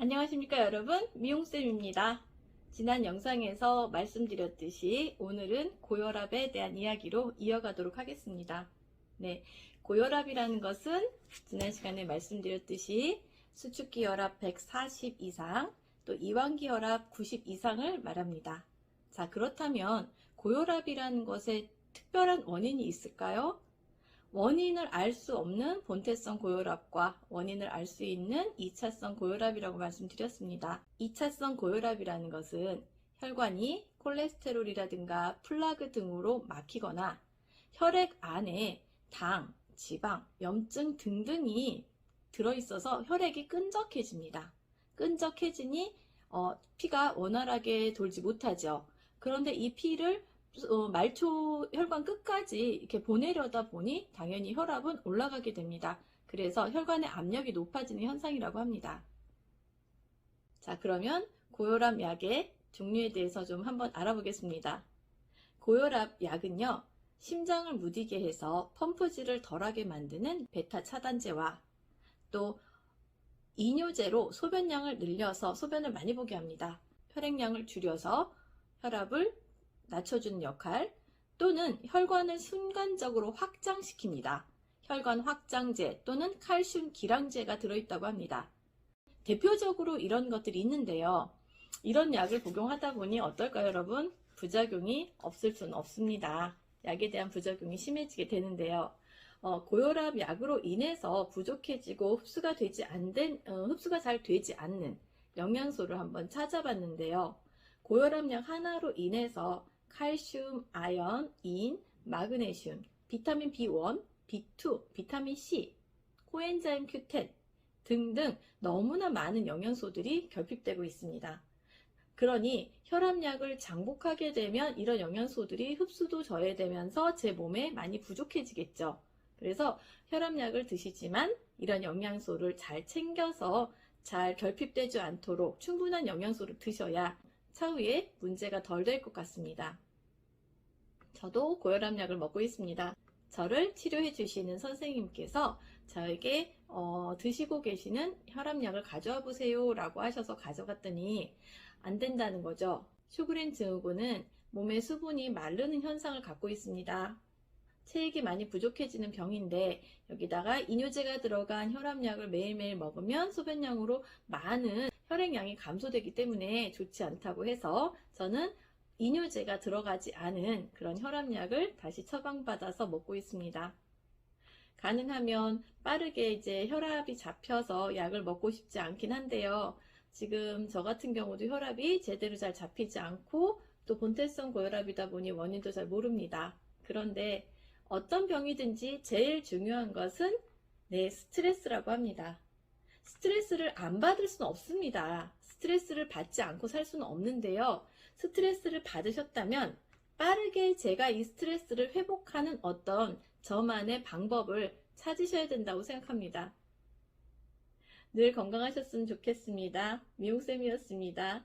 안녕하십니까 여러분, 미용쌤입니다. 지난 영상에서 말씀드렸듯이 오늘은 고혈압에 대한 이야기로 이어가도록 하겠습니다. 네, 고혈압이라는 것은 지난 시간에 말씀드렸듯이 수축기 혈압 140 이상, 또 이완기 혈압 90 이상을 말합니다. 자, 그렇다면 고혈압이라는 것에 특별한 원인이 있을까요? 원인을 알 수 없는 본태성 고혈압과 원인을 알 수 있는 2차성 고혈압이라고 말씀드렸습니다. 2차성 고혈압이라는 것은 혈관이 콜레스테롤이라든가 플라그 등으로 막히거나 혈액 안에 당, 지방, 염증 등등이 들어있어서 혈액이 끈적해집니다. 끈적해지니 피가 원활하게 돌지 못하죠. 그런데 이 피를 말초 혈관 끝까지 이렇게 보내려다 보니 당연히 혈압은 올라가게 됩니다. 그래서 혈관의 압력이 높아지는 현상이라고 합니다. 자, 그러면 고혈압 약의 종류에 대해서 좀 한번 알아보겠습니다. 고혈압 약은요, 심장을 무디게 해서 펌프질을 덜하게 만드는 베타 차단제와 또 이뇨제로 소변량을 늘려서 소변을 많이 보게 합니다. 혈액량을 줄여서 혈압을 낮춰주는 역할, 또는 혈관을 순간적으로 확장시킵니다. 혈관 확장제 또는 칼슘 기량제가 들어있다고 합니다. 대표적으로 이런 것들이 있는데요. 이런 약을 복용하다 보니 어떨까요, 여러분? 부작용이 없을 수는 없습니다. 약에 대한 부작용이 심해지게 되는데요. 고혈압 약으로 인해서 부족해지고 흡수가 잘 되지 않는 영양소를 한번 찾아봤는데요. 고혈압 약 하나로 인해서 칼슘, 아연, 인, 마그네슘, 비타민 B1, B2, 비타민 C, 코엔자임 Q10 등등 너무나 많은 영양소들이 결핍되고 있습니다. 그러니 혈압약을 장복하게 되면 이런 영양소들이 흡수도 저해되면서 제 몸에 많이 부족해지겠죠. 그래서 혈압약을 드시지만 이런 영양소를 잘 챙겨서 잘 결핍되지 않도록 충분한 영양소를 드셔야 차후에 문제가 덜 될 것 같습니다. 저도 고혈압약을 먹고 있습니다. 저를 치료해 주시는 선생님께서 저에게 드시고 계시는 혈압약을 가져와 보세요 라고 하셔서 가져갔더니 안 된다는 거죠. 슈그렌 증후군은 몸의 수분이 마르는 현상을 갖고 있습니다. 체액이 많이 부족해지는 병인데 여기다가 이뇨제가 들어간 혈압약을 매일매일 먹으면 소변량으로 많은 혈액량이 감소되기 때문에 좋지 않다고 해서 저는 이뇨제가 들어가지 않은 그런 혈압약을 다시 처방받아서 먹고 있습니다. 가능하면 빠르게 이제 혈압이 잡혀서 약을 먹고 싶지 않긴 한데요. 지금 저 같은 경우도 혈압이 제대로 잘 잡히지 않고 또 본태성 고혈압이다 보니 원인도 잘 모릅니다. 그런데 어떤 병이든지 제일 중요한 것은 스트레스라고 합니다. 스트레스를 안 받을 수는 없습니다. 스트레스를 받지 않고 살 수는 없는데요. 스트레스를 받으셨다면 빠르게 제가 이 스트레스를 회복하는 어떤 저만의 방법을 찾으셔야 된다고 생각합니다. 늘 건강하셨으면 좋겠습니다. 미용쌤이었습니다.